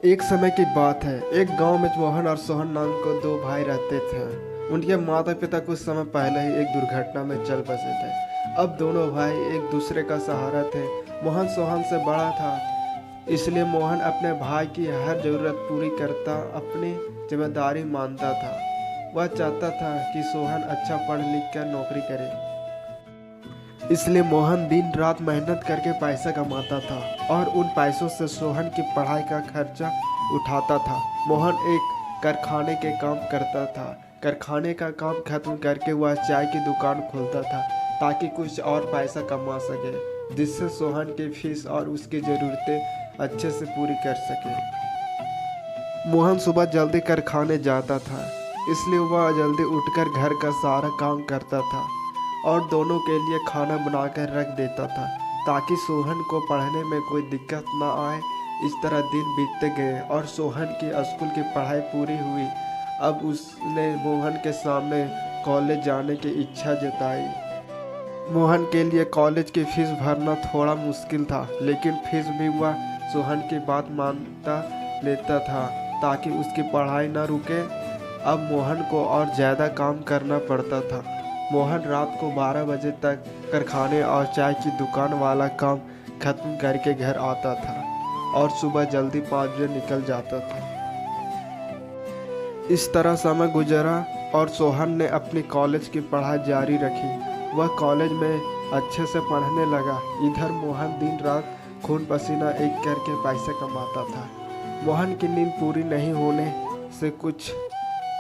एक समय की बात है। एक गांव में मोहन और सोहन नाम को दो भाई रहते थे। उनके माता पिता कुछ समय पहले ही एक दुर्घटना में चल बसे थे। अब दोनों भाई एक दूसरे का सहारा थे। मोहन सोहन से बड़ा था, इसलिए मोहन अपने भाई की हर जरूरत पूरी करता अपनी जिम्मेदारी मानता था। वह चाहता था कि सोहन अच्छा पढ़ लिख कर नौकरी करे, इसलिए मोहन दिन रात मेहनत करके पैसा कमाता था और उन पैसों से सोहन की पढ़ाई का खर्चा उठाता था। मोहन एक कारखाने के काम करता था। कारखाने का काम खत्म करके वह चाय की दुकान खोलता था ताकि कुछ और पैसा कमा सके, जिससे सोहन की फीस और उसकी ज़रूरतें अच्छे से पूरी कर सके। मोहन सुबह जल्दी कारखाने जाता था, इसलिए वह जल्दी उठकर घर का सारा काम करता था और दोनों के लिए खाना बनाकर रख देता था ताकि सोहन को पढ़ने में कोई दिक्कत ना आए। इस तरह दिन बीतते गए और सोहन की स्कूल की पढ़ाई पूरी हुई। अब उसने मोहन के सामने कॉलेज जाने की इच्छा जताई। मोहन के लिए कॉलेज की फीस भरना थोड़ा मुश्किल था, लेकिन फिर भी वह सोहन की बात मानता लेता था ताकि उसकी पढ़ाई न रुके। अब मोहन को और ज़्यादा काम करना पड़ता था। मोहन रात को 12 बजे तक कारखाने और चाय की दुकान वाला काम खत्म करके घर आता था और सुबह जल्दी 5 बजे निकल जाता था। इस तरह समय गुजरा और सोहन ने अपनी कॉलेज की पढ़ाई जारी रखी। वह कॉलेज में अच्छे से पढ़ने लगा। इधर मोहन दिन रात खून पसीना एक करके पैसे कमाता था। मोहन की नींद पूरी नहीं होने से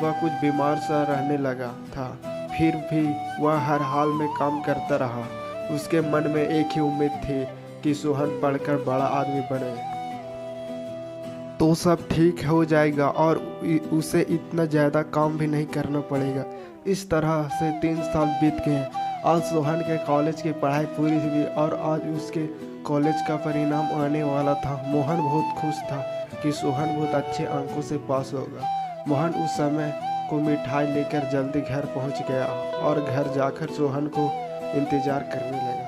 वह कुछ बीमार सा रहने लगा था। फिर भी वह हर हाल में काम करता रहा। उसके मन में एक ही उम्मीद थी कि सोहन पढ़कर बड़ा आदमी बने तो सब ठीक हो जाएगा और उसे इतना ज़्यादा काम भी नहीं करना पड़ेगा। इस तरह से 3 साल बीत गए। आज सोहन के कॉलेज की पढ़ाई पूरी हुई और आज उसके कॉलेज का परिणाम आने वाला था। मोहन बहुत खुश था कि सोहन बहुत अच्छे अंकों से पास होगा। मोहन उस समय को मिठाई लेकर जल्दी घर पहुंच गया और घर जाकर सोहन को इंतजार करने लगा।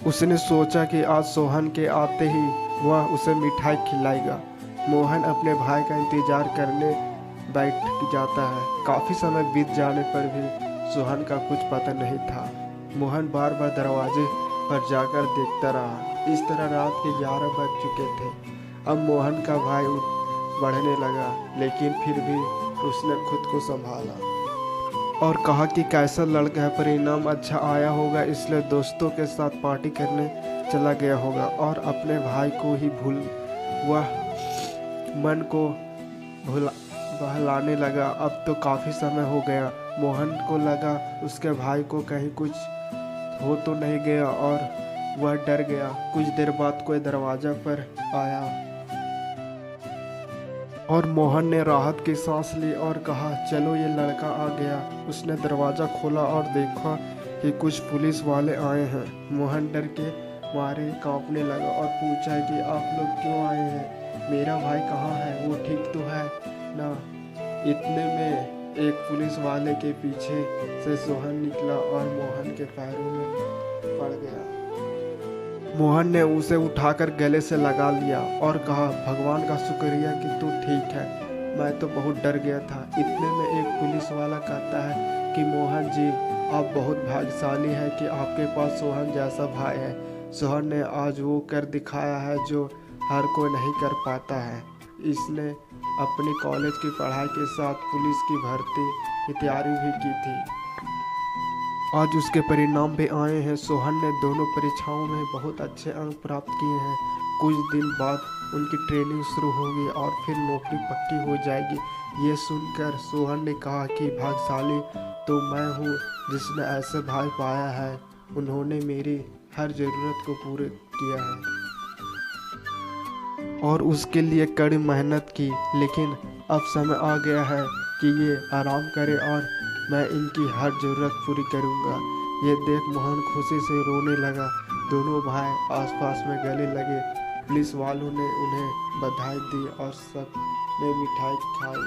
उसने सोचा कि आज सोहन के आते ही वह उसे मिठाई खिलाएगा। मोहन अपने भाई का इंतजार करने बैठ जाता है। काफ़ी समय बीत जाने पर भी सोहन का कुछ पता नहीं था। मोहन बार बार दरवाजे पर जाकर देखता रहा। इस तरह रात के 11 बज चुके थे। अब मोहन का भाई बढ़ने लगा, लेकिन फिर भी उसने खुद को संभाला और कहा कि कैसा लड़का है, परिणाम अच्छा आया होगा, इसलिए दोस्तों के साथ पार्टी करने चला गया होगा और अपने भाई को ही वह मन को बहलाने लगा। अब तो काफ़ी समय हो गया। मोहन को लगा उसके भाई को कहीं कुछ हो तो नहीं गया और वह डर गया। कुछ देर बाद कोई दरवाजा पर आया और मोहन ने राहत की सांस ली और कहा, चलो ये लड़का आ गया। उसने दरवाज़ा खोला और देखा कि कुछ पुलिस वाले आए हैं। मोहन डर के मारे कांपने लगा और पूछा कि आप लोग क्यों आए हैं? मेरा भाई कहाँ है? वो ठीक तो है ना? इतने में एक पुलिस वाले के पीछे से सोहन निकला और मोहन के पैरों में पड़ गया। मोहन ने उसे उठाकर गले से लगा लिया और कहा, भगवान का शुक्रिया कि तू ठीक है, मैं तो बहुत डर गया था। इतने में एक पुलिस वाला कहता है कि मोहन जी, आप बहुत भाग्यशाली हैं कि आपके पास सोहन जैसा भाई है। सोहन ने आज वो कर दिखाया है जो हर कोई नहीं कर पाता है। इसने अपनी कॉलेज की पढ़ाई के साथ पुलिस की भर्ती की तैयारी भी की थी। आज उसके परिणाम भी आए हैं। सोहन ने दोनों परीक्षाओं में बहुत अच्छे अंक प्राप्त किए हैं। कुछ दिन बाद उनकी ट्रेनिंग शुरू होगी और फिर नौकरी पक्की हो जाएगी। ये सुनकर सोहन ने कहा कि भाग्यशाली तो मैं हूँ जिसने ऐसे भाई पाया है। उन्होंने मेरी हर ज़रूरत को पूरा किया है और उसके लिए कड़ी मेहनत की। लेकिन अब समय आ गया है कि ये आराम करे और मैं इनकी हर ज़रूरत पूरी करूँगा। ये देख मोहन खुशी से रोने लगा। दोनों भाई आसपास में गले लगे। पुलिस वालों ने उन्हें बधाई दी और सब ने मिठाई खाई।